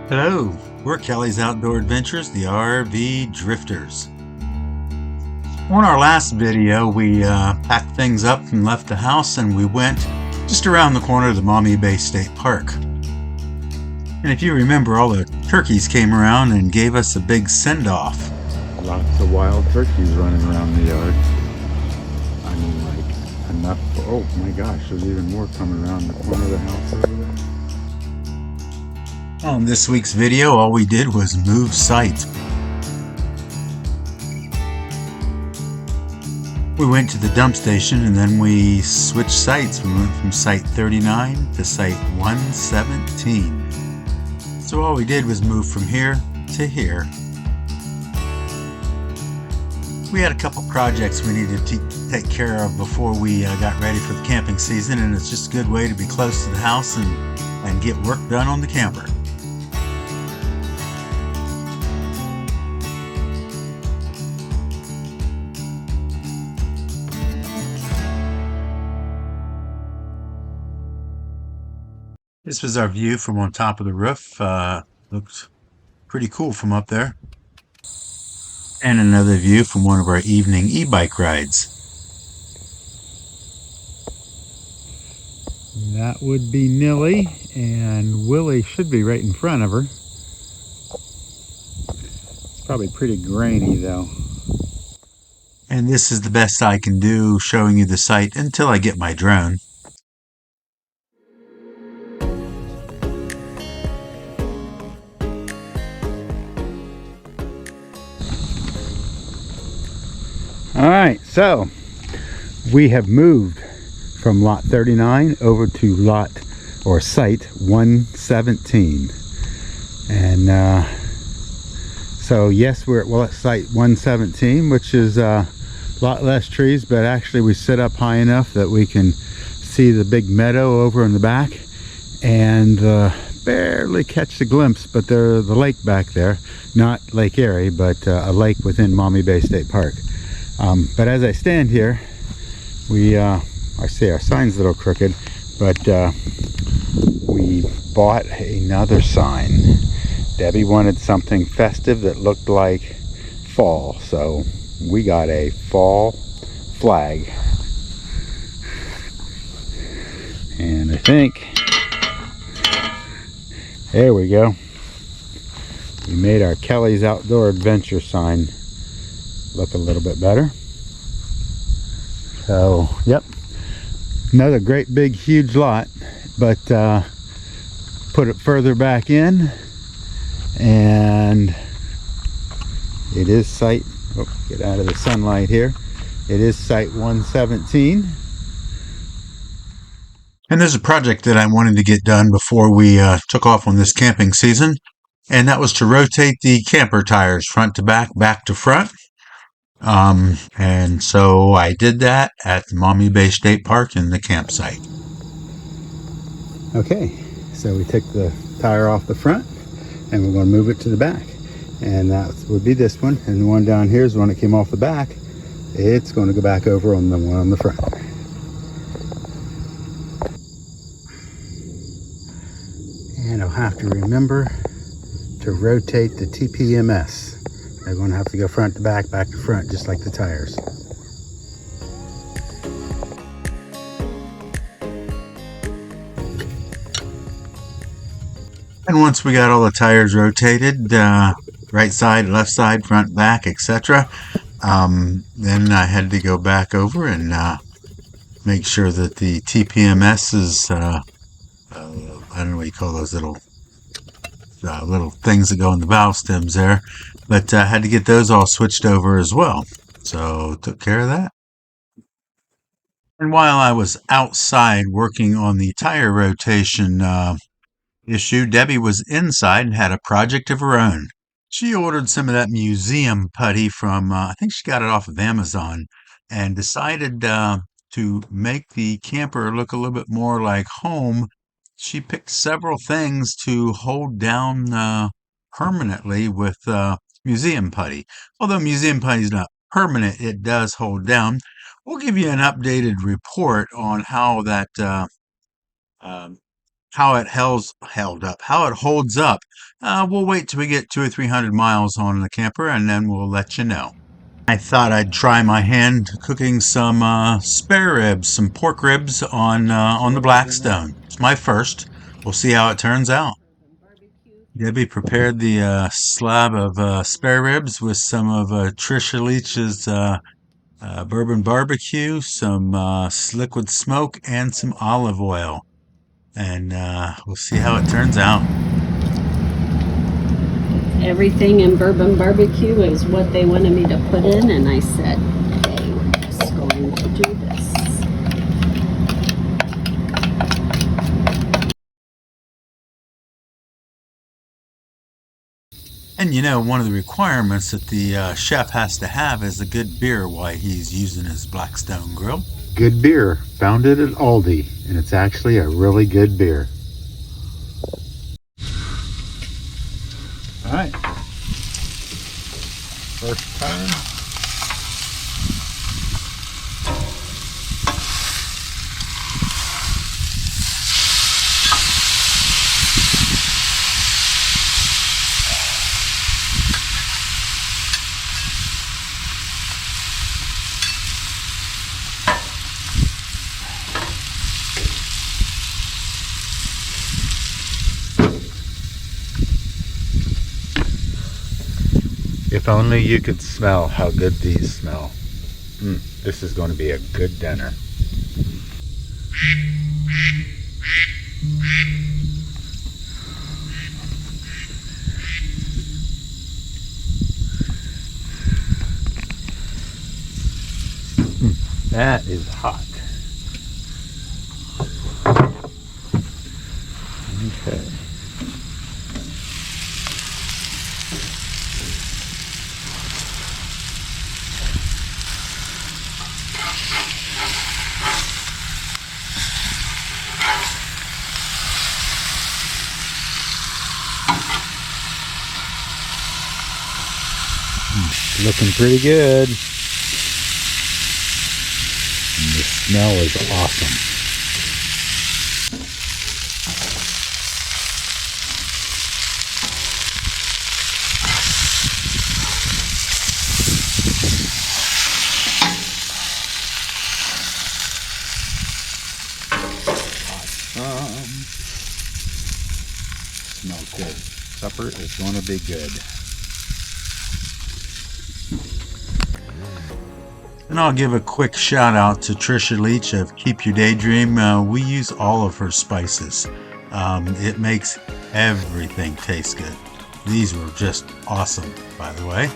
Hello, we're Kelley's Outdoor Adventures, the RV Drifters. On our last video, we packed things up and left the house and we went just around the corner to the Maumee Bay State Park. And if you remember, all the turkeys came around and gave us a big send-off. Lots of wild turkeys running around the yard. I mean, like, enough. Oh my gosh, there's even more coming around the corner of the house over there. On this week's video, all we did was move site. We went to the dump station and then we switched sites. We went from site 39 to site 117. So all we did was move from here to here. We had a couple projects we needed to take care of before we got ready for the camping season, and it's just a good way to be close to the house and get work done on the camper. This was our view from on top of the roof. Looked pretty cool from up there. And another view from one of our evening e-bike rides. That would be Nilly, and Willy should be right in front of her. It's probably pretty grainy though. And this is the best I can do showing you the site until I get my drone. All right, so we have moved from lot 39 over to lot or site 117, and so yes, we're at site 117, which is a lot less trees, but actually we sit up high enough that we can see the big meadow over in the back and barely catch the glimpse, but there's the lake back there, not Lake Erie, but a lake within Maumee Bay State Park. But as I stand here, I see our sign's a little crooked, but we bought another sign. Debbie wanted something festive that looked like fall, so we got a fall flag. And I think, there we go. We made our Kelley's Outdoor Adventure sign look a little bit better. So, yep, another great big huge lot, but put it further back in, and it is site, get out of the sunlight here, it is site 117. And there's a project that I wanted to get done before we took off on this camping season, and that was to rotate the camper tires front to back, back to front. And so I did that at the Maumee Bay State Park in the campsite. Okay, so we took the tire off the front and we're going to move it to the back, and that would be this one, and the one down here is the one that came off the back. It's going to go back over on the one on the front. And I'll have to remember to rotate the TPMS. They're going to have to go front to back, back to front, just like the tires. And once we got all the tires rotated, right side, left side, front, back, etc., then I had to go back over and make sure that the TPMS is, I don't know what you call those little things that go in the valve stems there, but I had to get those all switched over as well. So took care of that. And while I was outside working on the tire rotation issue, Debbie was inside and had a project of her own. She ordered some of that museum putty from, I think she got it off of Amazon, and decided to make the camper look a little bit more like home. She picked several things to hold down permanently with museum putty. Although museum putty is not permanent, it does hold down. We'll give you an updated report on how that um, how it holds up We'll wait till we get 200 or 300 miles on the camper, and then we'll let you know. I thought I'd try my hand cooking some spare ribs, some pork ribs on the Blackstone. It's my first. We'll see how it turns out. Debbie prepared the slab of spare ribs with some of Trisha Leach's bourbon barbecue, some liquid smoke, and some olive oil. And we'll see how it turns out. Everything in bourbon barbecue is what they wanted me to put in, and I said, hey, we're just going to do this. And you know, one of the requirements that the chef has to have is a good beer while he's using his Blackstone grill. Good beer. Found it at Aldi, and it's actually a really good beer. All right. First time. If only you could smell how good these smell. This is going to be a good dinner. That is hot. Okay. Looking pretty good. And the smell is awesome. Smells good. Supper is going to be good. And I'll give a quick shout out to Trisha Leach of Keep Your Daydream. We use all of her spices. It makes everything taste good. These were just awesome, by the way.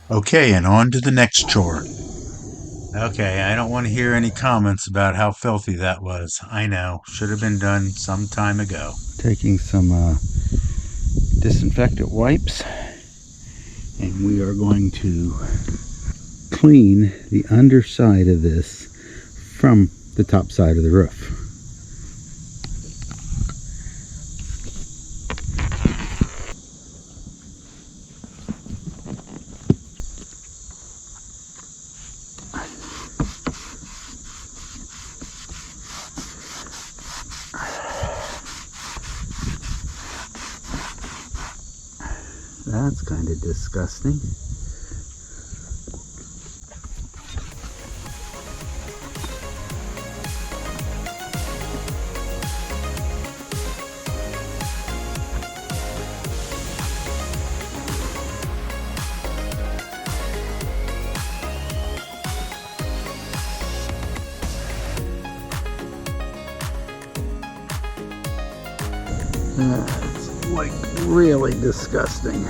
Okay, and on to the next chore. Okay, I don't want to hear any comments about how filthy that was. I know, should have been done some time ago. Taking some disinfectant wipes, and we are going to clean the underside of this from the top side of the roof. That's kind of disgusting. That's like really disgusting.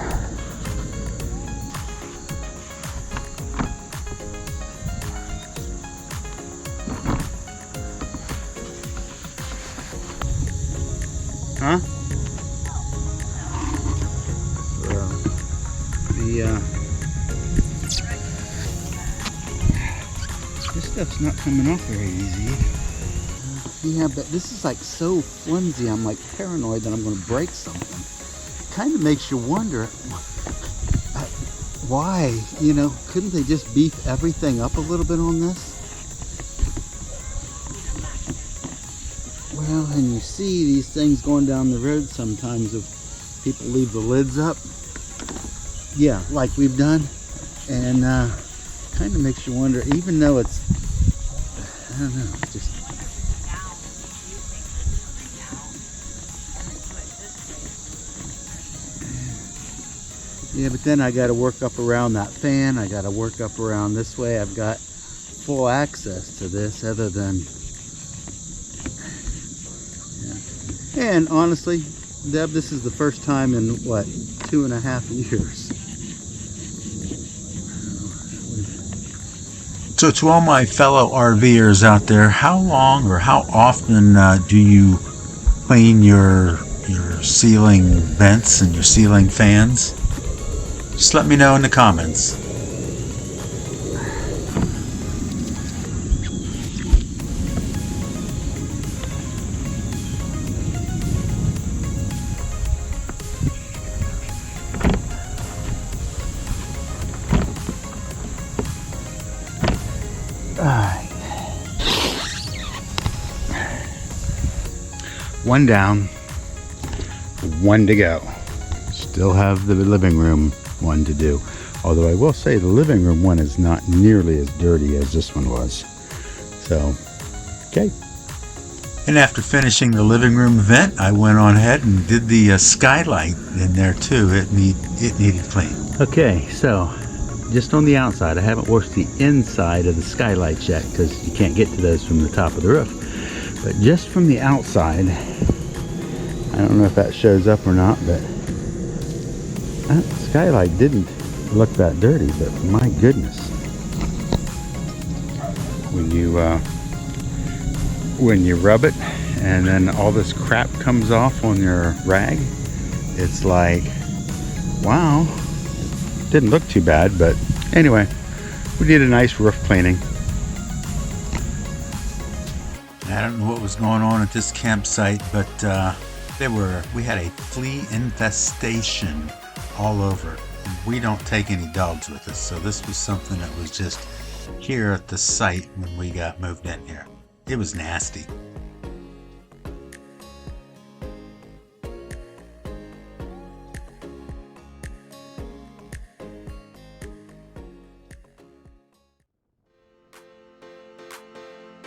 Huh? This stuff's not coming off very easy. Yeah, but this is like so flimsy, I'm like paranoid that I'm going to break something. Kind of makes you wonder why, you know, couldn't they just beef everything up a little bit on this? Where Well, and you see these things going down the road sometimes if people leave the lids up. Yeah, like we've done. And kind of makes you wonder, even though it's, I don't know, just... Yeah, but then I got to work up around that fan. I got to work up around this way. I've got full access to this other than... Yeah. And honestly, Deb, this is the first time in, what, 2.5 years. So to all my fellow RVers out there, how long or how often do you clean your ceiling vents and your ceiling fans? Just let me know in the comments. Alright. One down, one to go. Still have the living room one to do. Although I will say the living room one is not nearly as dirty as this one was. So, okay. And after finishing the living room vent, I went on ahead and did the skylight in there too. It needed clean. Okay, so just on the outside, I haven't washed the inside of the skylights yet because you can't get to those from the top of the roof. But just from the outside, I don't know if that shows up or not, but that skylight didn't look that dirty, but my goodness. When you rub it and then all this crap comes off on your rag, it's like, wow, didn't look too bad. But anyway, we did a nice roof cleaning. I don't know what was going on at this campsite, but we had a flea infestation all over. We don't take any dogs with us, so this was something that was just here at the site when we got moved in here. It was nasty.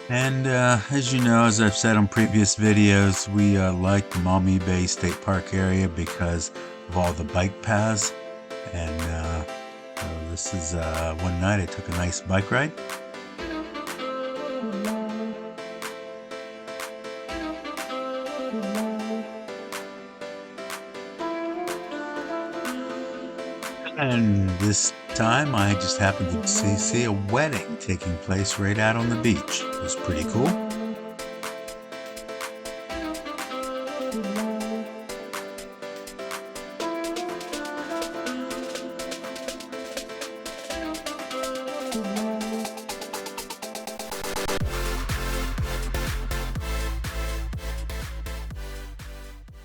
And as you know, as I've said on previous videos, we like the Maumee Bay State Park area because of all the bike paths. And so this is one night I took a nice bike ride. And this time I just happened to see a wedding taking place right out on the beach. It was pretty cool.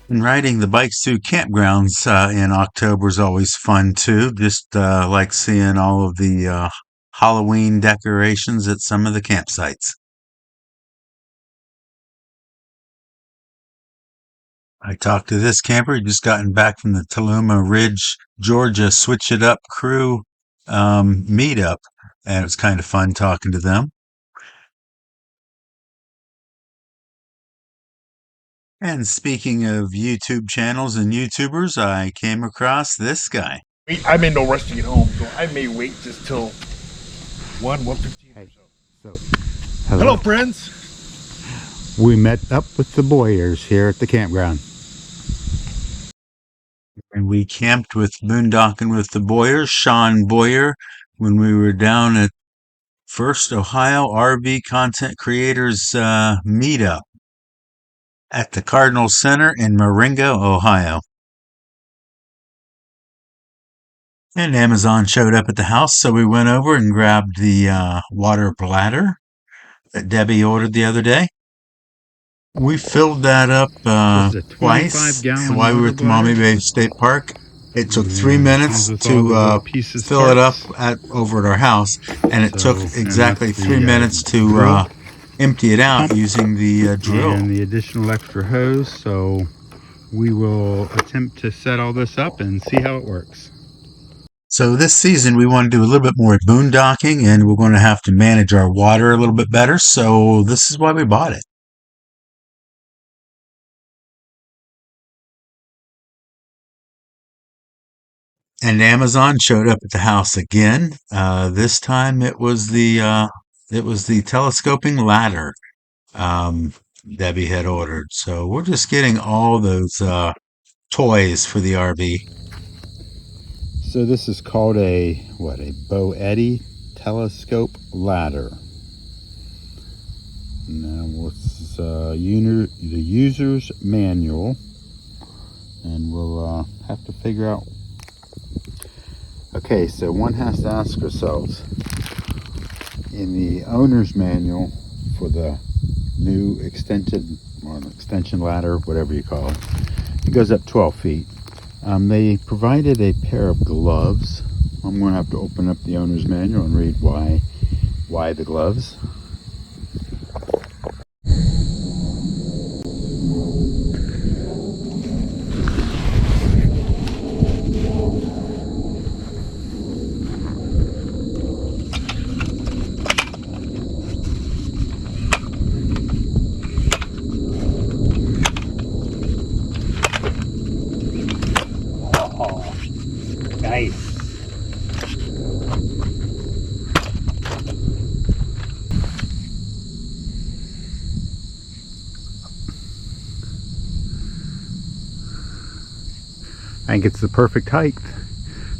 And riding the bikes through campgrounds in October is always fun too. Just like seeing all of the Halloween decorations at some of the campsites. I talked to this camper. He'd just gotten back from the Tallulah Ridge, Georgia Switch It Up crew meetup, and it was kind of fun talking to them. And speaking of YouTube channels and YouTubers, I came across this guy. I'm in no rush to get home, so I may wait just till 1:15 or so. Hello, friends. We met up with the Boyers here at the campground. And we camped with Boondocking with the Boyers, Sean Boyer, when we were down at First Ohio RV Content Creators Meetup at the Cardinal Center in Marengo, Ohio. And Amazon showed up at the house, so we went over and grabbed the water bladder that Debbie ordered the other day. We filled that up twice while we were at the Maumee Bay State Park. It took 3 minutes to fill it up over at our house, and it took exactly 3 minutes to empty it out using the drill. And the additional extra hose. So we will attempt to set all this up and see how it works. So this season we want to do a little bit more boondocking, and we're going to have to manage our water a little bit better. So this is why we bought it. And Amazon showed up at the house again. This time it was the telescoping ladder Debbie had ordered. So we're just getting all those toys for the RV. So this is called a Bo Eddy telescope ladder. Now what's the user's manual, and we'll have to figure out. Okay, so one has to ask ourselves, in the owner's manual for the new extension ladder, whatever you call it, it goes up 12 feet. They provided a pair of gloves. I'm going to have to open up the owner's manual and read why the gloves. Nice. I think it's the perfect height.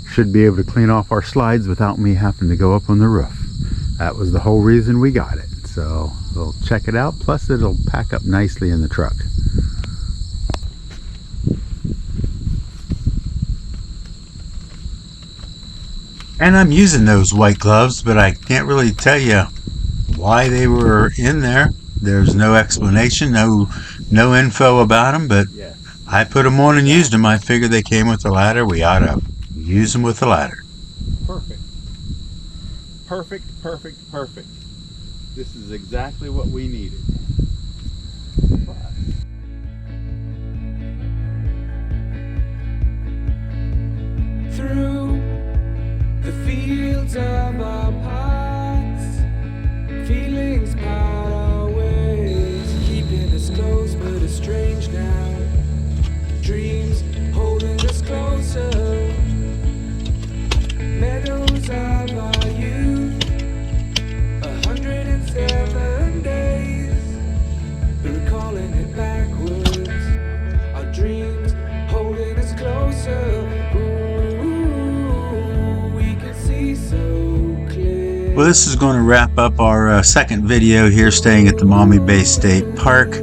Should be able to clean off our slides without me having to go up on the roof. That was the whole reason we got it. So we'll check it out. Plus it'll pack up nicely in the truck. And I'm using those white gloves, but I can't really tell you why they were in there. There's no explanation, no info about them, but I put them on and used them. I figured they came with the ladder. We ought to use them with the ladder. Perfect. Perfect, perfect, perfect. This is exactly what we needed. Through the fields of our paths, feelings part our ways, keeping us close but estranged now. Dreams holding us closer, meadows of our youth, 107 days, recalling it backwards. Our dreams holding us closer. Well, this is going to wrap up our second video here, staying at the Maumee Bay State Park.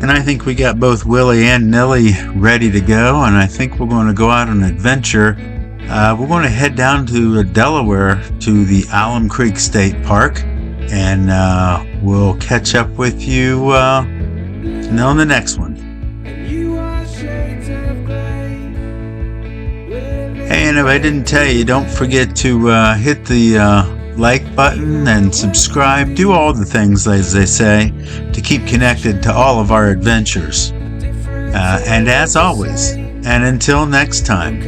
And I think we got both Willy and Nilly ready to go, and I think we're going to go out on an adventure. We're going to head down to Delaware to the Alum Creek State Park, and we'll catch up with you on the next one. Hey, and if I didn't tell you, don't forget to hit the like button and subscribe. Do all the things, as they say, to keep connected to all of our adventures. And as always, and until next time,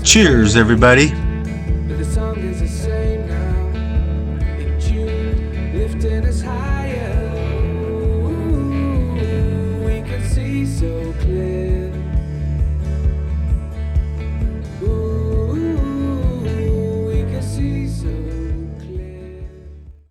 cheers, everybody.